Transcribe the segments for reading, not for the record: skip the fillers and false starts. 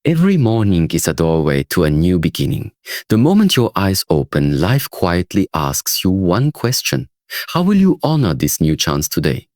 Every morning is a doorway to a new beginning. The moment your eyes open, life quietly asks you one question. How will you honor this new chance today?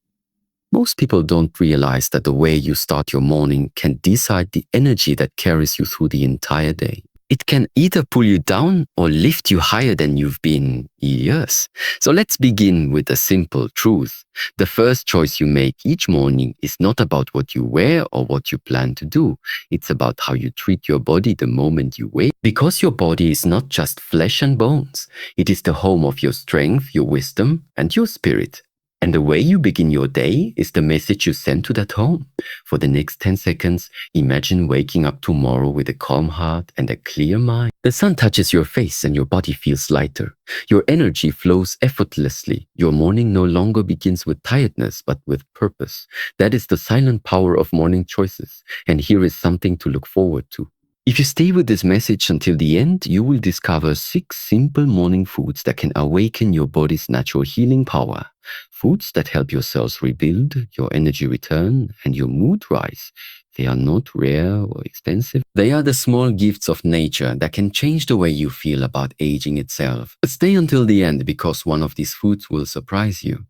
Most people don't realize that the way you start your morning can decide the energy that carries you through the entire day. It can either pull you down or lift you higher than you've been years. So let's begin with a simple truth. The first choice you make each morning is not about what you wear or what you plan to do. It's about how you treat your body the moment you wake. Because your body is not just flesh and bones. It is the home of your strength, your wisdom, and your spirit. And the way you begin your day is the message you send to that home. For the next 10 seconds, imagine waking up tomorrow with a calm heart and a clear mind. The sun touches your face and your body feels lighter. Your energy flows effortlessly. Your morning no longer begins with tiredness, but with purpose. That is the silent power of morning choices. And here is something to look forward to. If you stay with this message until the end, you will discover 6 simple morning foods that can awaken your body's natural healing power. Foods that help your cells rebuild, your energy return, and your mood rise. They are not rare or expensive. They are the small gifts of nature that can change the way you feel about aging itself. But stay until the end because one of these foods will surprise you.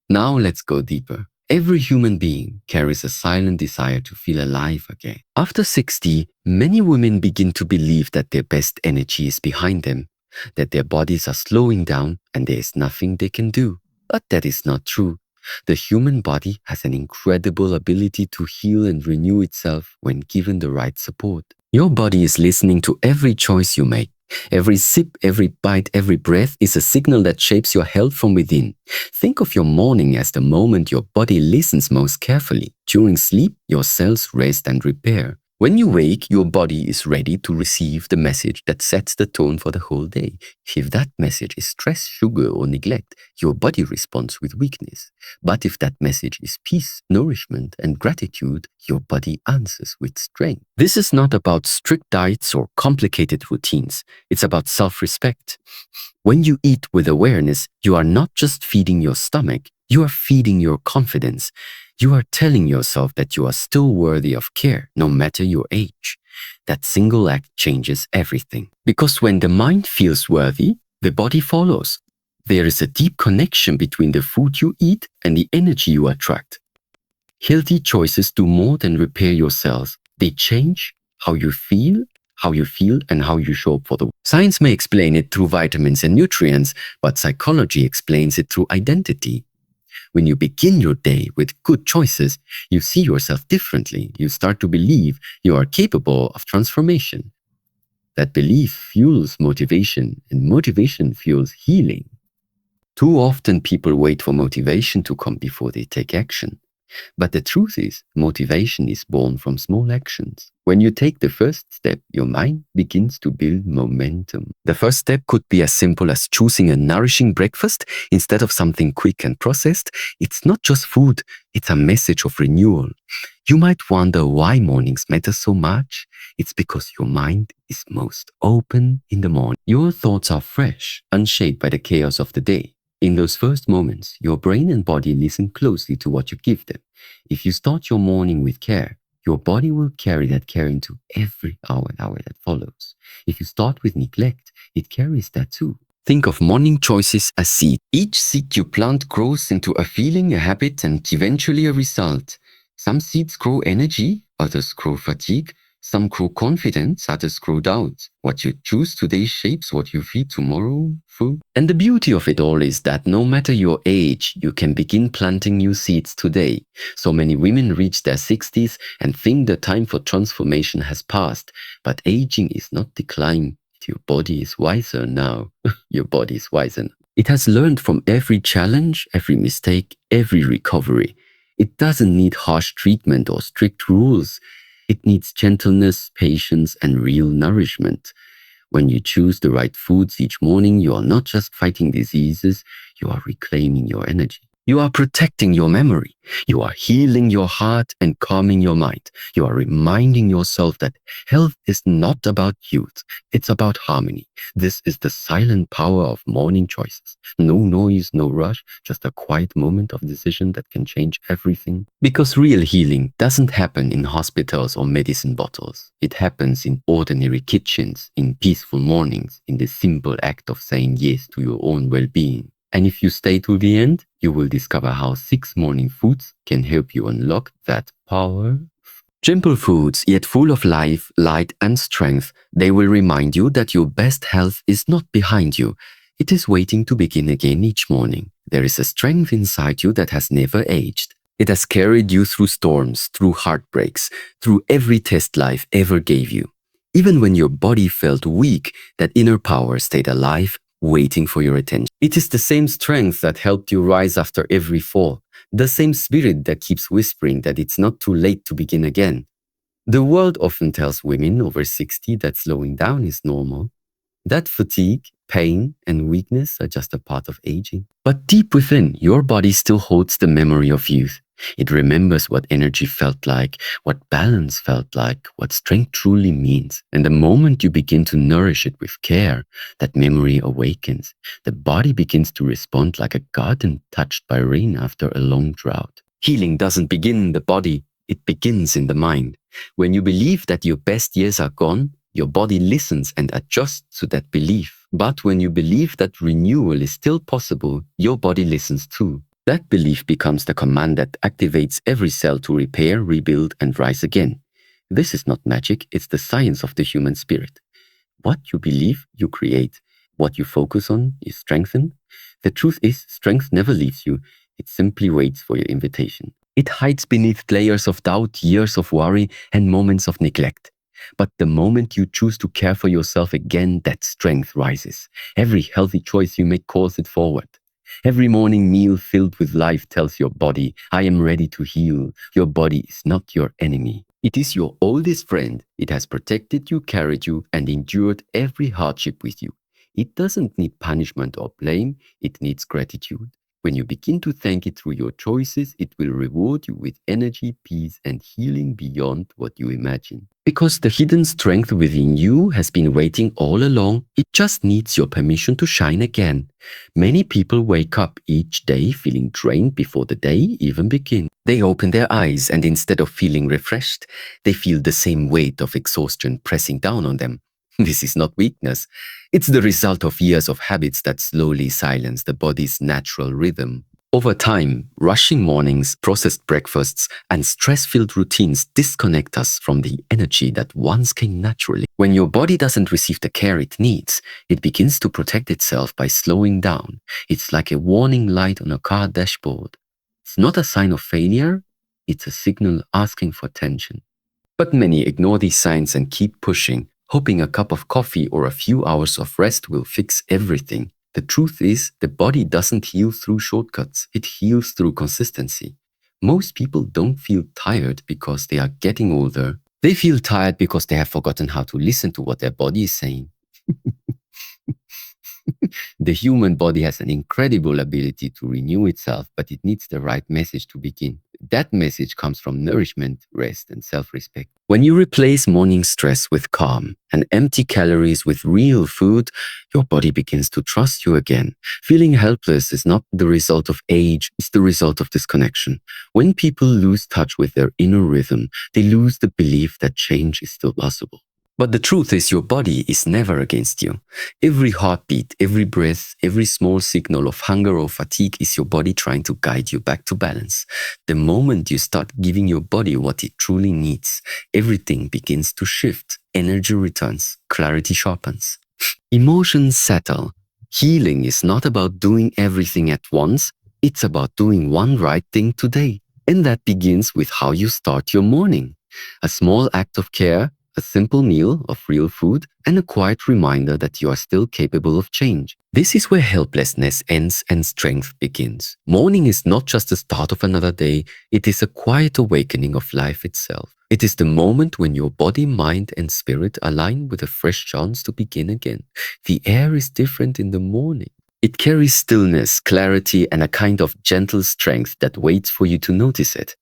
Now let's go deeper. Every human being carries a silent desire to feel alive again. After 60, many women begin to believe that their best energy is behind them, that their bodies are slowing down and there is nothing they can do. But that is not true. The human body has an incredible ability to heal and renew itself when given the right support. Your body is listening to every choice you make. Every sip, every bite, every breath is a signal that shapes your health from within. Think of your morning as the moment your body listens most carefully. During sleep, your cells rest and repair. When you wake, your body is ready to receive the message that sets the tone for the whole day. If that message is stress, sugar, or neglect, your body responds with weakness. But if that message is peace, nourishment, and gratitude, your body answers with strength. This is not about strict diets or complicated routines. It's about self-respect. When you eat with awareness, you are not just feeding your stomach, you are feeding your confidence. You are telling yourself that you are still worthy of care, no matter your age. That single act changes everything. Because when the mind feels worthy, the body follows. There is a deep connection between the food you eat and the energy you attract. Healthy choices do more than repair your cells. They change how you feel and how you show up for the world. Science may explain it through vitamins and nutrients, but psychology explains it through identity. When you begin your day with good choices, you see yourself differently. You start to believe you are capable of transformation. That belief fuels motivation, and motivation fuels healing. Too often people wait for motivation to come before they take action. But the truth is, motivation is born from small actions. When you take the first step, your mind begins to build momentum. The first step could be as simple as choosing a nourishing breakfast instead of something quick and processed. It's not just food, it's a message of renewal. You might wonder why mornings matter so much. It's because your mind is most open in the morning. Your thoughts are fresh, unshaped by the chaos of the day. In those first moments, your brain and body listen closely to what you give them. If you start your morning with care, your body will carry that care into every hour that follows. If you start with neglect, it carries that too. Think of morning choices as seeds. Each seed you plant grows into a feeling, a habit, and eventually a result. Some seeds grow energy, others grow fatigue. Some grow confidence, others grow doubt. What you choose today shapes what you feed tomorrow through. And the beauty of it all is that no matter your age, you can begin planting new seeds today. So many women reach their 60s and think the time for transformation has passed. But aging is not decline. Your body is wiser now. Your body is wiser. It has learned from every challenge, every mistake, every recovery. It doesn't need harsh treatment or strict rules. It needs gentleness, patience, and real nourishment. When you choose the right foods each morning, you are not just fighting diseases, you are reclaiming your energy. You are protecting your memory. You are healing your heart and calming your mind. You are reminding yourself that health is not about youth, it's about harmony. This is the silent power of morning choices. No noise, no rush, just a quiet moment of decision that can change everything. Because real healing doesn't happen in hospitals or medicine bottles. It happens in ordinary kitchens, in peaceful mornings, in the simple act of saying yes to your own well-being. And if you stay to the end, you will discover how 6 morning foods can help you unlock that power. Simple foods, yet full of life, light, and strength, they will remind you that your best health is not behind you. It is waiting to begin again each morning. There is a strength inside you that has never aged. It has carried you through storms, through heartbreaks, through every test life ever gave you. Even when your body felt weak, that inner power stayed alive, waiting for your attention. It is the same strength that helped you rise after every fall, the same spirit that keeps whispering that it's not too late to begin again. The world often tells women over 60 that slowing down is normal, that fatigue, pain, and weakness are just a part of aging. But deep within, your body still holds the memory of youth. It remembers what energy felt like, what balance felt like, what strength truly means. And the moment you begin to nourish it with care, that memory awakens. The body begins to respond like a garden touched by rain after a long drought. Healing doesn't begin in the body, it begins in the mind. When you believe that your best years are gone, your body listens and adjusts to that belief. But when you believe that renewal is still possible, your body listens too. That belief becomes the command that activates every cell to repair, rebuild, and rise again. This is not magic, it's the science of the human spirit. What you believe, you create. What you focus on, you strengthen. The truth is, strength never leaves you. It simply waits for your invitation. It hides beneath layers of doubt, years of worry, and moments of neglect. But the moment you choose to care for yourself again, that strength rises. Every healthy choice you make calls it forward. Every morning meal filled with life tells your body, I am ready to heal. Your body is not your enemy. It is your oldest friend. It has protected you, carried you, and endured every hardship with you. It doesn't need punishment or blame. It needs gratitude. When you begin to thank it through your choices, it will reward you with energy, peace, and healing beyond what you imagine. Because the hidden strength within you has been waiting all along, it just needs your permission to shine again. Many people wake up each day feeling drained before the day even begins. They open their eyes and instead of feeling refreshed, they feel the same weight of exhaustion pressing down on them. This is not weakness. It's the result of years of habits that slowly silence the body's natural rhythm. Over time, rushing mornings, processed breakfasts, and stress-filled routines disconnect us from the energy that once came naturally. When your body doesn't receive the care it needs, it begins to protect itself by slowing down. It's like a warning light on a car dashboard. It's not a sign of failure, it's a signal asking for attention. But many ignore these signs and keep pushing, hoping a cup of coffee or a few hours of rest will fix everything. The truth is, the body doesn't heal through shortcuts, it heals through consistency. Most people don't feel tired because they are getting older. They feel tired because they have forgotten how to listen to what their body is saying. The human body has an incredible ability to renew itself, but it needs the right message to begin. That message comes from nourishment, rest, and self-respect. When you replace morning stress with calm and empty calories with real food, your body begins to trust you again. Feeling helpless is not the result of age, it's the result of disconnection. When people lose touch with their inner rhythm, they lose the belief that change is still possible. But the truth is your body is never against you. Every heartbeat, every breath, every small signal of hunger or fatigue is your body trying to guide you back to balance. The moment you start giving your body what it truly needs, everything begins to shift. Energy returns, clarity sharpens. Emotions settle. Healing is not about doing everything at once. It's about doing one right thing today. And that begins with how you start your morning. A small act of care, a simple meal of real food, and a quiet reminder that you are still capable of change. This is where helplessness ends and strength begins. Morning is not just the start of another day, it is a quiet awakening of life itself. It is the moment when your body, mind, and spirit align with a fresh chance to begin again. The air is different in the morning. It carries stillness, clarity, and a kind of gentle strength that waits for you to notice it.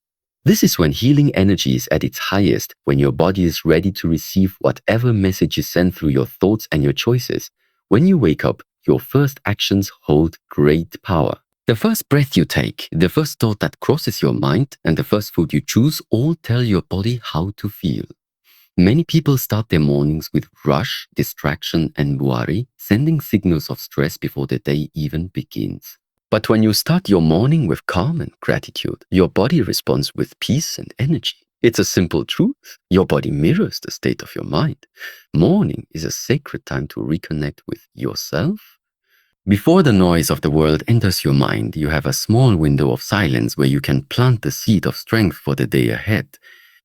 This is when healing energy is at its highest, when your body is ready to receive whatever message you send through your thoughts and your choices. When you wake up, your first actions hold great power. The first breath you take, the first thought that crosses your mind, and the first food you choose all tell your body how to feel. Many people start their mornings with rush, distraction, and worry, sending signals of stress before the day even begins. But when you start your morning with calm and gratitude, your body responds with peace and energy. It's a simple truth. Your body mirrors the state of your mind. Morning is a sacred time to reconnect with yourself. Before the noise of the world enters your mind, you have a small window of silence where you can plant the seed of strength for the day ahead.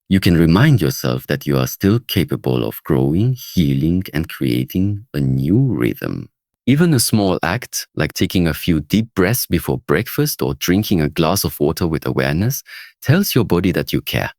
You can remind yourself that you are still capable of growing, healing, and creating a new rhythm. Even a small act, like taking a few deep breaths before breakfast or drinking a glass of water with awareness, tells your body that you care.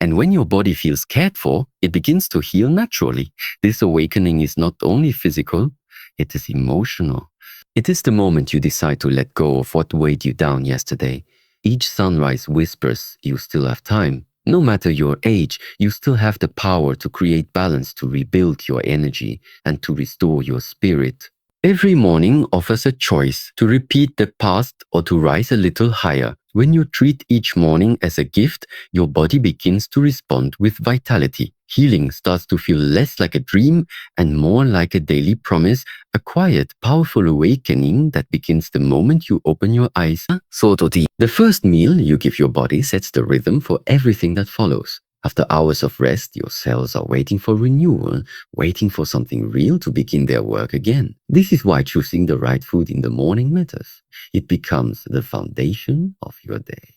And when your body feels cared for, it begins to heal naturally. This awakening is not only physical, it is emotional. It is the moment you decide to let go of what weighed you down yesterday. Each sunrise whispers you still have time. No matter your age, you still have the power to create balance, to rebuild your energy, and to restore your spirit. Every morning offers a choice to repeat the past or to rise a little higher. When you treat each morning as a gift, your body begins to respond with vitality. Healing starts to feel less like a dream and more like a daily promise, a quiet, powerful awakening that begins the moment you open your eyes. The first meal you give your body sets the rhythm for everything that follows. After hours of rest, your cells are waiting for renewal, waiting for something real to begin their work again. This is why choosing the right food in the morning matters. It becomes the foundation of your day.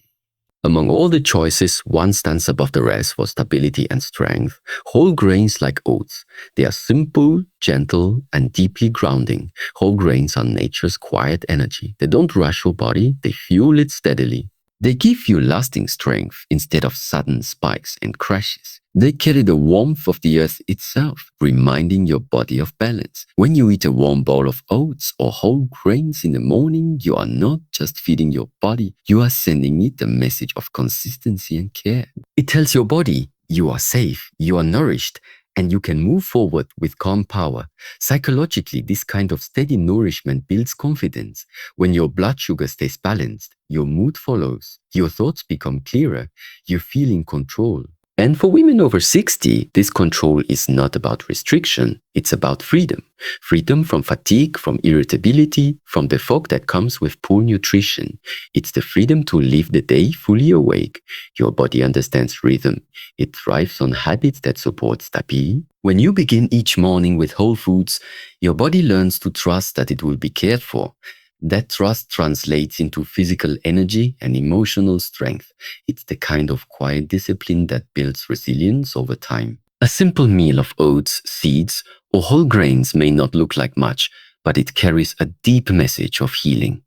Among all the choices, one stands above the rest for stability and strength. Whole grains like oats. They are simple, gentle, and deeply grounding. Whole grains are nature's quiet energy. They don't rush your body, they fuel it steadily. They give you lasting strength instead of sudden spikes and crashes. They carry the warmth of the earth itself, reminding your body of balance. When you eat a warm bowl of oats or whole grains in the morning, you are not just feeding your body, you are sending it a message of consistency and care. It tells your body you are safe, you are nourished, and you can move forward with calm power. Psychologically, this kind of steady nourishment builds confidence. When your blood sugar stays balanced, your mood follows, your thoughts become clearer, you feel in control. And for women over 60, this control is not about restriction, it's about freedom. Freedom from fatigue, from irritability, from the fog that comes with poor nutrition. It's the freedom to live the day fully awake. Your body understands rhythm. It thrives on habits that support stability. When you begin each morning with whole foods, your body learns to trust that it will be cared for. That trust translates into physical energy and emotional strength. It's the kind of quiet discipline that builds resilience over time. A simple meal of oats, seeds, or whole grains may not look like much, but it carries a deep message of healing.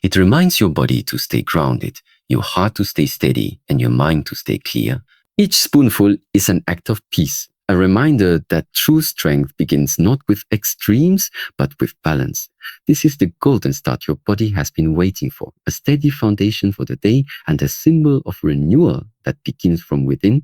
It reminds your body to stay grounded, your heart to stay steady, and your mind to stay clear. Each spoonful is an act of peace, a reminder that true strength begins not with extremes, but with balance. This is the golden start your body has been waiting for, a steady foundation for the day and a symbol of renewal that begins from within.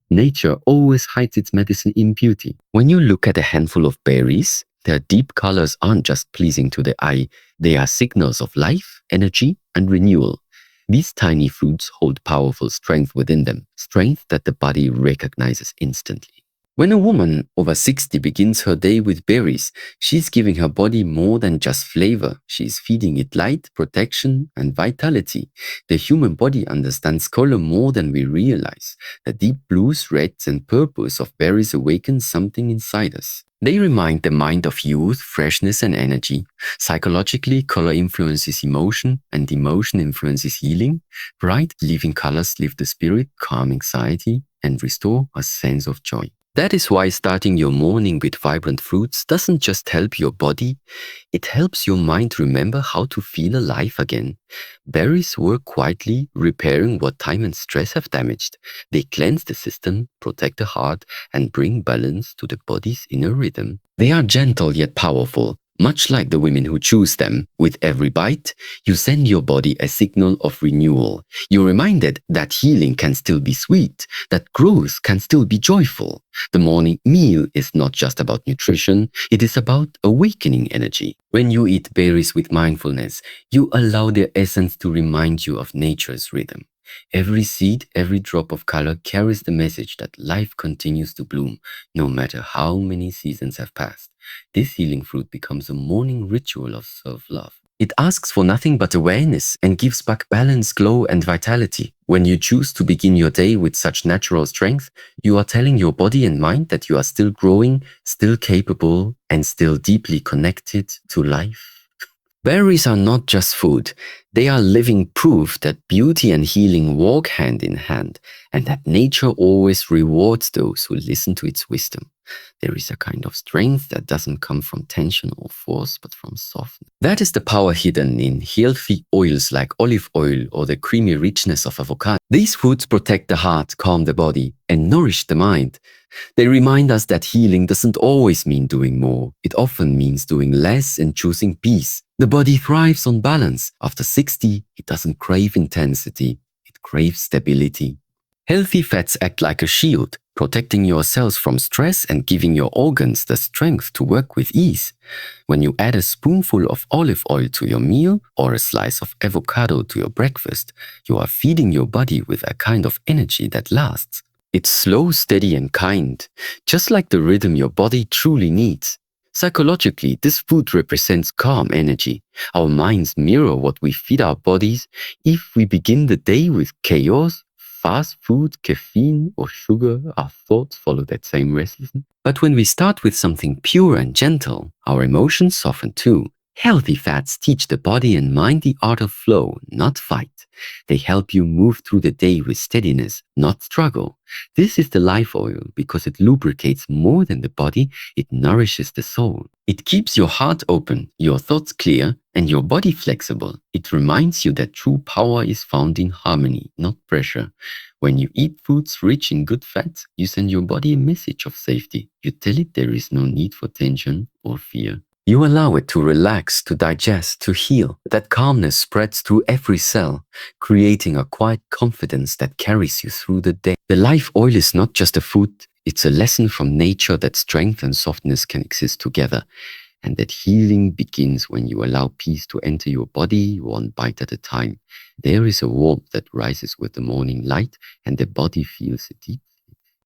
Nature always hides its medicine in beauty. When you look at a handful of berries, their deep colors aren't just pleasing to the eye, they are signals of life, energy, and renewal. These tiny fruits hold powerful strength within them, strength that the body recognizes instantly. When a woman over 60 begins her day with berries, she's giving her body more than just flavor. She's feeding it light, protection, and vitality. The human body understands color more than we realize. The deep blues, reds, and purples of berries awaken something inside us. They remind the mind of youth, freshness, and energy. Psychologically, color influences emotion, and emotion influences healing. Bright, living colors lift the spirit, calm anxiety, and restore a sense of joy. That is why starting your morning with vibrant fruits doesn't just help your body, it helps your mind remember how to feel alive again. Berries work quietly, repairing what time and stress have damaged. They cleanse the system, protect the heart, and bring balance to the body's inner rhythm. They are gentle yet powerful. Much like the women who choose them, with every bite, you send your body a signal of renewal. You're reminded that healing can still be sweet, that growth can still be joyful. The morning meal is not just about nutrition, it is about awakening energy. When you eat berries with mindfulness, you allow their essence to remind you of nature's rhythm. Every seed, every drop of color carries the message that life continues to bloom, no matter how many seasons have passed. This healing fruit becomes a morning ritual of self-love. It asks for nothing but awareness and gives back balance, glow, and vitality. When you choose to begin your day with such natural strength, you are telling your body and mind that you are still growing, still capable, and still deeply connected to life. Berries are not just food, they are living proof that beauty and healing walk hand in hand, and that nature always rewards those who listen to its wisdom. There is a kind of strength that doesn't come from tension or force, but from softness. That is the power hidden in healthy oils like olive oil or the creamy richness of avocado. These foods protect the heart, calm the body, and nourish the mind. They remind us that healing doesn't always mean doing more. It often means doing less and choosing peace. The body thrives on balance. After 60, it doesn't crave intensity. It craves stability. Healthy fats act like a shield, protecting your cells from stress and giving your organs the strength to work with ease. When you add a spoonful of olive oil to your meal or a slice of avocado to your breakfast, you are feeding your body with a kind of energy that lasts. It's slow, steady, and kind, just like the rhythm your body truly needs. Psychologically, this food represents calm energy. Our minds mirror what we feed our bodies. If we begin the day with chaos, fast food, caffeine, or sugar, our thoughts follow that same rhythm. But when we start with something pure and gentle, our emotions soften too. Healthy fats teach the body and mind the art of flow, not fight. They help you move through the day with steadiness, not struggle. This is the life oil because it lubricates more than the body, it nourishes the soul. It keeps your heart open, your thoughts clear, and your body flexible. It reminds you that true power is found in harmony, not pressure. When you eat foods rich in good fats, you send your body a message of safety. You tell it there is no need for tension or fear. You allow it to relax, to digest, to heal. That calmness spreads through every cell, creating a quiet confidence that carries you through the day. The life oil is not just a food, it's a lesson from nature that strength and softness can exist together, and that healing begins when you allow peace to enter your body one bite at a time. There is a warmth that rises with the morning light, and the body feels it deep.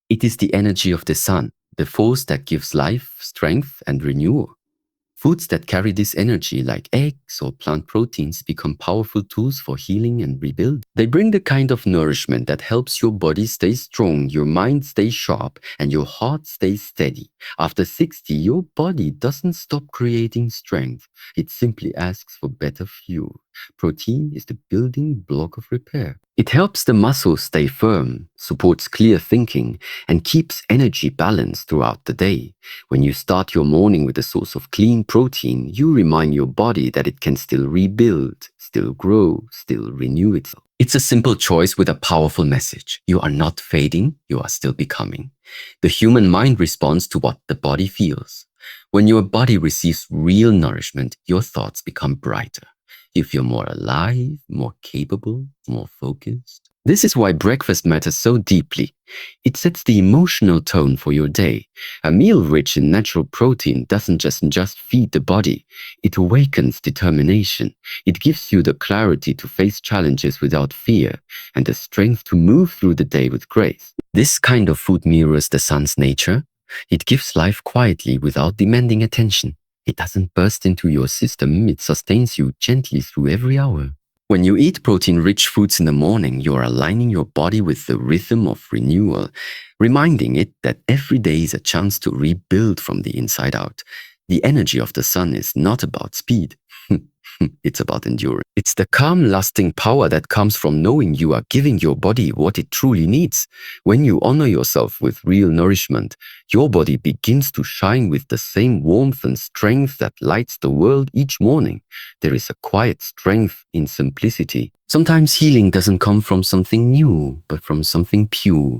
It is the energy of the sun, the force that gives life, strength, and renewal. Foods that carry this energy, like eggs or plant proteins, become powerful tools for healing and rebuild. They bring the kind of nourishment that helps your body stay strong, your mind stay sharp, and your heart stay steady. After 60, your body doesn't stop creating strength. It simply asks for better fuel. Protein is the building block of repair. It helps the muscles stay firm, supports clear thinking, and keeps energy balanced throughout the day. When you start your morning with a source of clean protein, you remind your body that it can still rebuild, still grow, still renew itself. It's a simple choice with a powerful message. You are not fading, you are still becoming. The human mind responds to what the body feels. When your body receives real nourishment, your thoughts become brighter. You feel more alive, more capable, more focused. This is why breakfast matters so deeply. It sets the emotional tone for your day. A meal rich in natural protein doesn't just feed the body. It awakens determination. It gives you the clarity to face challenges without fear and the strength to move through the day with grace. This kind of food mirrors the sun's nature. It gives life quietly without demanding attention. It doesn't burst into your system, it sustains you gently through every hour. When you eat protein-rich foods in the morning, you are aligning your body with the rhythm of renewal, reminding it that every day is a chance to rebuild from the inside out. The energy of the sun is not about speed. It's about endurance. It's the calm, lasting power that comes from knowing you are giving your body what it truly needs. When you honor yourself with real nourishment, your body begins to shine with the same warmth and strength that lights the world each morning. There is a quiet strength in simplicity. Sometimes healing doesn't come from something new, but from something pure.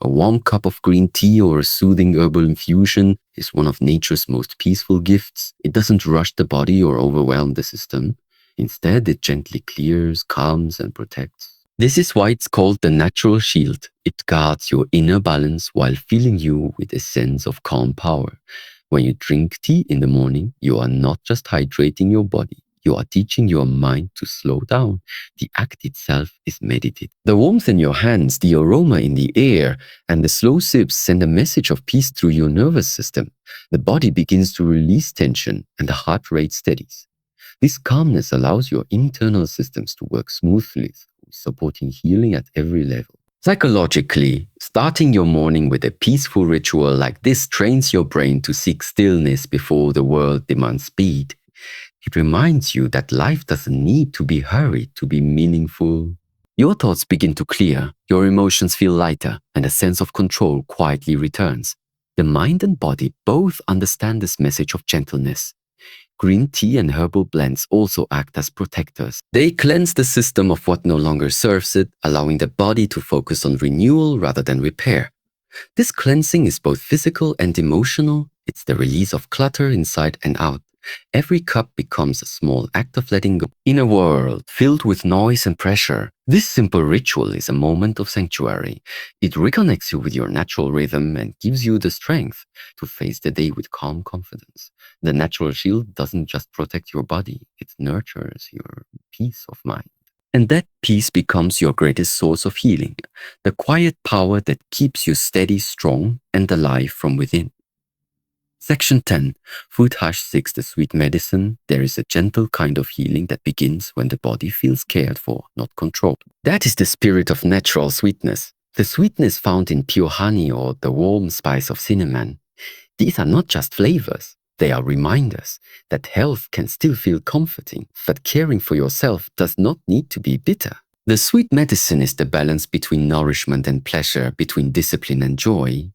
A warm cup of green tea or a soothing herbal infusion is one of nature's most peaceful gifts. It doesn't rush the body or overwhelm the system. Instead, it gently clears, calms, and protects. This is why it's called the natural shield. It guards your inner balance while filling you with a sense of calm power. When you drink tea in the morning, you are not just hydrating your body, you are teaching your mind to slow down. The act itself is meditative. The warmth in your hands, the aroma in the air, and the slow sips send a message of peace through your nervous system. The body begins to release tension and the heart rate steadies. This calmness allows your internal systems to work smoothly, supporting healing at every level. Psychologically, starting your morning with a peaceful ritual like this trains your brain to seek stillness before the world demands speed. It reminds you that life doesn't need to be hurried to be meaningful. Your thoughts begin to clear, your emotions feel lighter, and a sense of control quietly returns. The mind and body both understand this message of gentleness. Green tea and herbal blends also act as protectors. They cleanse the system of what no longer serves it, allowing the body to focus on renewal rather than repair. This cleansing is both physical and emotional. It's the release of clutter inside and out. Every cup becomes a small act of letting go. In a world filled with noise and pressure, this simple ritual is a moment of sanctuary. It reconnects you with your natural rhythm and gives you the strength to face the day with calm confidence. The natural shield doesn't just protect your body, it nurtures your peace of mind. And that peace becomes your greatest source of healing, the quiet power that keeps you steady, strong, and alive from within. Section 10. Food #6 The Sweet Medicine. There is a gentle kind of healing that begins when the body feels cared for, not controlled. That is the spirit of natural sweetness. The sweetness found in pure honey or the warm spice of cinnamon. These are not just flavors. They are reminders that health can still feel comforting, that caring for yourself does not need to be bitter. The sweet medicine is the balance between nourishment and pleasure, between discipline and joy.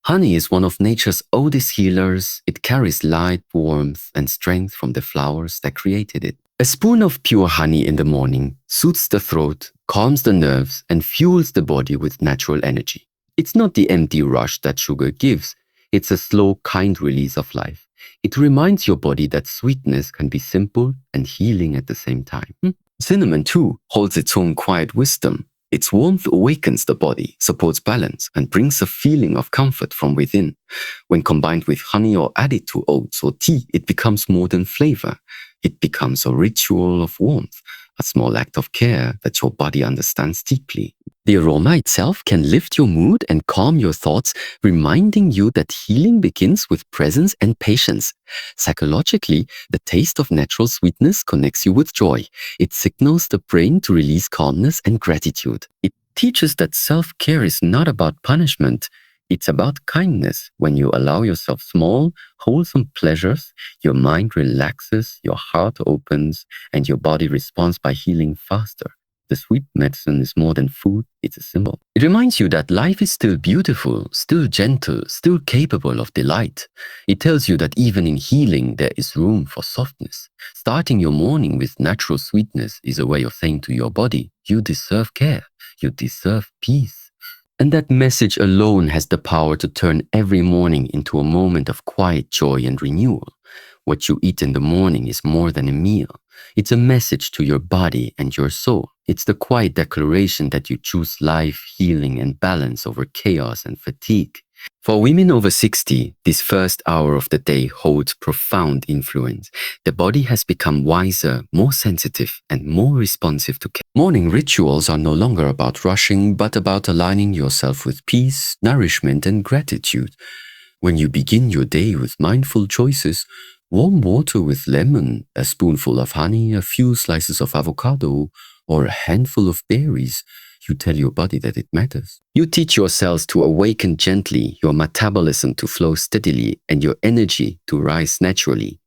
Honey is one of nature's oldest healers. It carries light, warmth, and strength from the flowers that created it. A spoon of pure honey in the morning soothes the throat, calms the nerves, and fuels the body with natural energy. It's not the empty rush that sugar gives. It's a slow, kind release of life. It reminds your body that sweetness can be simple and healing at the same time. Cinnamon, too, holds its own quiet wisdom. Its warmth awakens the body, supports balance, and brings a feeling of comfort from within. When combined with honey or added to oats or tea, it becomes more than flavor. It becomes a ritual of warmth, a small act of care that your body understands deeply. The aroma itself can lift your mood and calm your thoughts, reminding you that healing begins with presence and patience. Psychologically, the taste of natural sweetness connects you with joy. It signals the brain to release calmness and gratitude. It teaches that self-care is not about punishment. It's about kindness. When you allow yourself small, wholesome pleasures, your mind relaxes, your heart opens, and your body responds by healing faster. The sweet medicine is more than food, it's a symbol. It reminds you that life is still beautiful, still gentle, still capable of delight. It tells you that even in healing, there is room for softness. Starting your morning with natural sweetness is a way of saying to your body, you deserve care, you deserve peace. And that message alone has the power to turn every morning into a moment of quiet joy and renewal. What you eat in the morning is more than a meal. It's a message to your body and your soul. It's the quiet declaration that you choose life, healing, and balance over chaos and fatigue. For women over 60, this first hour of the day holds profound influence. The body has become wiser, more sensitive, and more responsive to care. Morning rituals are no longer about rushing, but about aligning yourself with peace, nourishment, and gratitude. When you begin your day with mindful choices, warm water with lemon, a spoonful of honey, a few slices of avocado, or a handful of berries, you tell your body that it matters. You teach your cells to awaken gently, your metabolism to flow steadily, and your energy to rise naturally.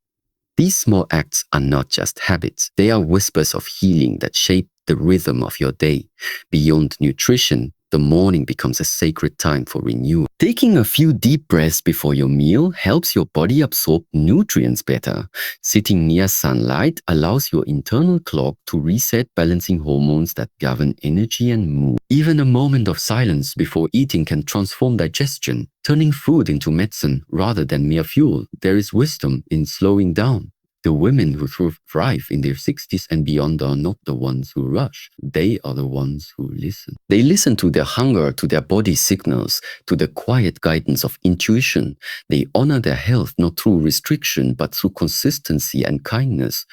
These small acts are not just habits. They are whispers of healing that shape the rhythm of your day. Beyond nutrition, The morning becomes a sacred time for renewal. Taking a few deep breaths before your meal helps your body absorb nutrients better. Sitting near sunlight allows your internal clock to reset, balancing hormones that govern energy and mood. Even a moment of silence before eating can transform digestion, turning food into medicine rather than mere fuel. There is wisdom in slowing down. The women who thrive in their 60s and beyond are not the ones who rush. They are the ones who listen. They listen to their hunger, to their body signals, to the quiet guidance of intuition. They honor their health not through restriction, but through consistency and kindness.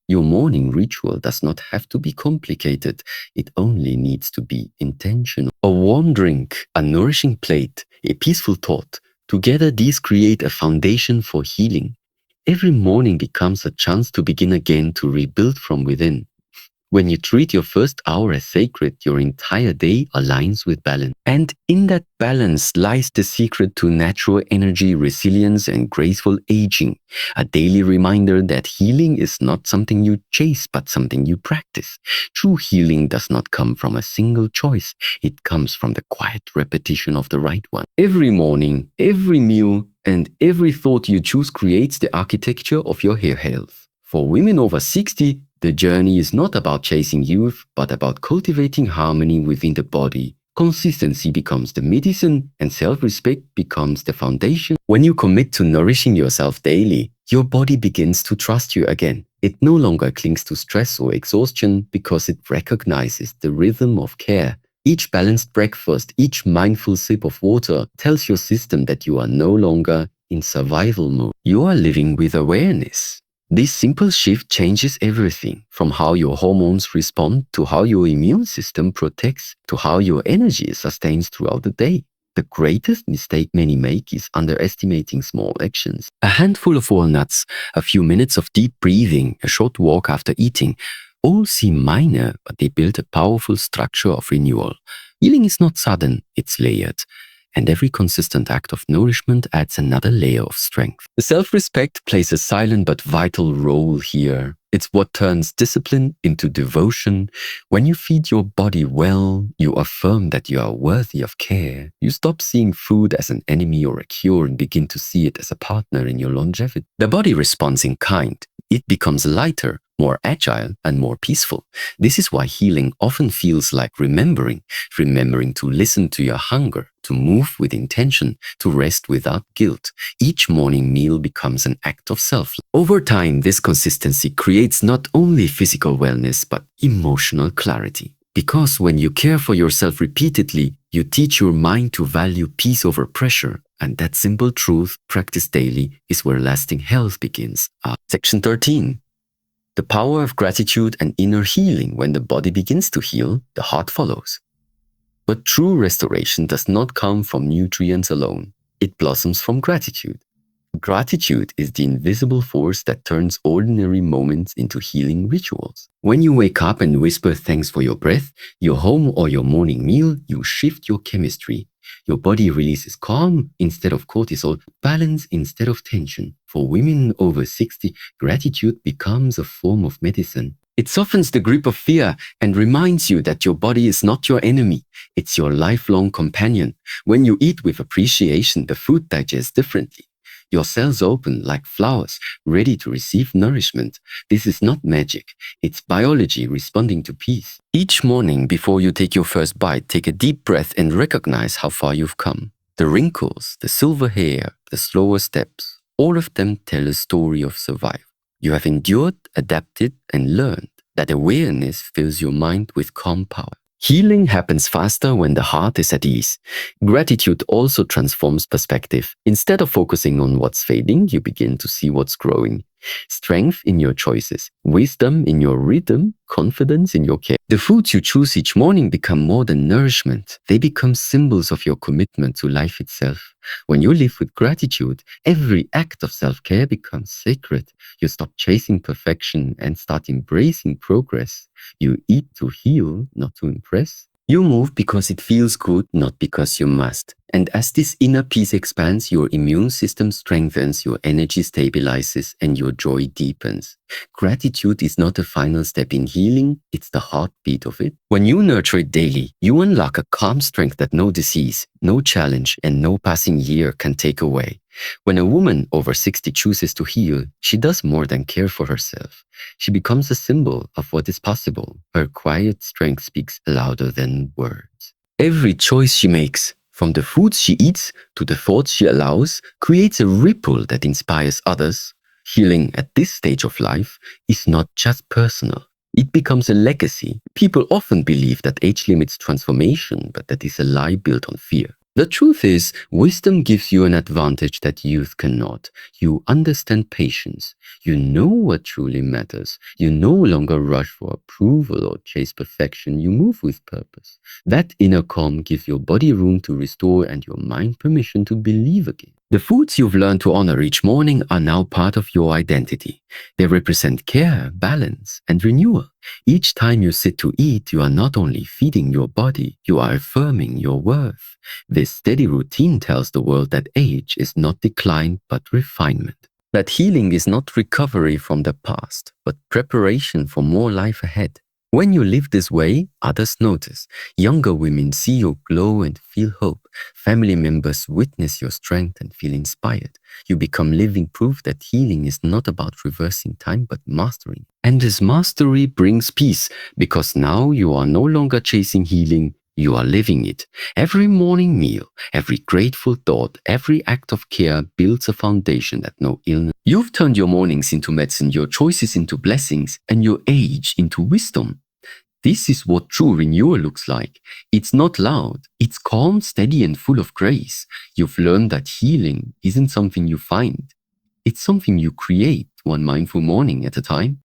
Your morning ritual does not have to be complicated. It only needs to be intentional. A warm drink, a nourishing plate, a peaceful thought. Together, these create a foundation for healing. Every morning becomes a chance to begin again, to rebuild from within. When you treat your first hour as sacred, your entire day aligns with balance. And in that balance lies the secret to natural energy, resilience, and graceful aging. A daily reminder that healing is not something you chase, but something you practice. True healing does not come from a single choice. It comes from the quiet repetition of the right one. Every morning, every meal, and every thought you choose creates the architecture of your hair health. For women over 60, the journey is not about chasing youth, but about cultivating harmony within the body. Consistency becomes the medicine, and self-respect becomes the foundation. When you commit to nourishing yourself daily, your body begins to trust you again. It no longer clings to stress or exhaustion because it recognizes the rhythm of care. Each balanced breakfast, each mindful sip of water tells your system that you are no longer in survival mode. You are living with awareness. This simple shift changes everything, from how your hormones respond to how your immune system protects to how your energy sustains throughout the day. The greatest mistake many make is underestimating small actions. A handful of walnuts, a few minutes of deep breathing, a short walk after eating, all seem minor, but they build a powerful structure of renewal. Healing is not sudden, it's layered. And every consistent act of nourishment adds another layer of strength. Self-respect plays a silent but vital role here. It's what turns discipline into devotion. When you feed your body well, you affirm that you are worthy of care. You stop seeing food as an enemy or a cure and begin to see it as a partner in your longevity. The body responds in kind. It becomes lighter, more agile, and more peaceful. This is why healing often feels like remembering to listen to your hunger, to move with intention, to rest without guilt. Each morning meal becomes an act of self-love. Over time, this consistency creates not only physical wellness, but emotional clarity. Because when you care for yourself repeatedly, you teach your mind to value peace over pressure. And that simple truth, practiced daily, is where lasting health begins. Section 13. The power of gratitude and inner healing. When the body begins to heal, the heart follows. But true restoration does not come from nutrients alone. It blossoms from gratitude. Gratitude is the invisible force that turns ordinary moments into healing rituals. When you wake up and whisper thanks for your breath, your home, or your morning meal, you shift your chemistry. Your body releases calm instead of cortisol, balance instead of tension. For women over 60, gratitude becomes a form of medicine. It softens the grip of fear and reminds you that your body is not your enemy. It's your lifelong companion. When you eat with appreciation, the food digests differently. Your cells open like flowers, ready to receive nourishment. This is not magic. It's biology responding to peace. Each morning before you take your first bite, take a deep breath and recognize how far you've come. The wrinkles, the silver hair, the slower steps, all of them tell a story of survival. You have endured, adapted, and learned. That awareness fills your mind with calm power. Healing happens faster when the heart is at ease. Gratitude also transforms perspective. Instead of focusing on what's fading, you begin to see what's growing. Strength in your choices, wisdom in your rhythm, confidence in your care. The foods you choose each morning become more than nourishment. They become symbols of your commitment to life itself. When you live with gratitude, every act of self-care becomes sacred. You stop chasing perfection and start embracing progress. You eat to heal, not to impress. You move because it feels good, not because you must. And as this inner peace expands, your immune system strengthens, your energy stabilizes, and your joy deepens. Gratitude is not a final step in healing, it's the heartbeat of it. When you nurture it daily, you unlock a calm strength that no disease, no challenge, and no passing year can take away. When a woman over 60 chooses to heal, she does more than care for herself. She becomes a symbol of what is possible. Her quiet strength speaks louder than words. Every choice she makes, from the foods she eats to the thoughts she allows, creates a ripple that inspires others. Healing at this stage of life is not just personal. It becomes a legacy. People often believe that age limits transformation, but that is a lie built on fear. The truth is, wisdom gives you an advantage that youth cannot. You understand patience. You know what truly matters. You no longer rush for approval or chase perfection. You move with purpose. That inner calm gives your body room to restore and your mind permission to believe again. The foods you've learned to honor each morning are now part of your identity. They represent care, balance, and renewal. Each time you sit to eat, you are not only feeding your body, you are affirming your worth. This steady routine tells the world that age is not decline, but refinement. That healing is not recovery from the past, but preparation for more life ahead. When you live this way, others notice. Younger women see your glow and feel hope. Family members witness your strength and feel inspired. You become living proof that healing is not about reversing time, but mastering. And this mastery brings peace, because now you are no longer chasing healing, you are living it. Every morning meal, every grateful thought, every act of care builds a foundation that no illness. You've turned your mornings into medicine, your choices into blessings, and your age into wisdom. This is what true renewal looks like. It's not loud. It's calm, steady, and full of grace. You've learned that healing isn't something you find. It's something you create, one mindful morning at a time.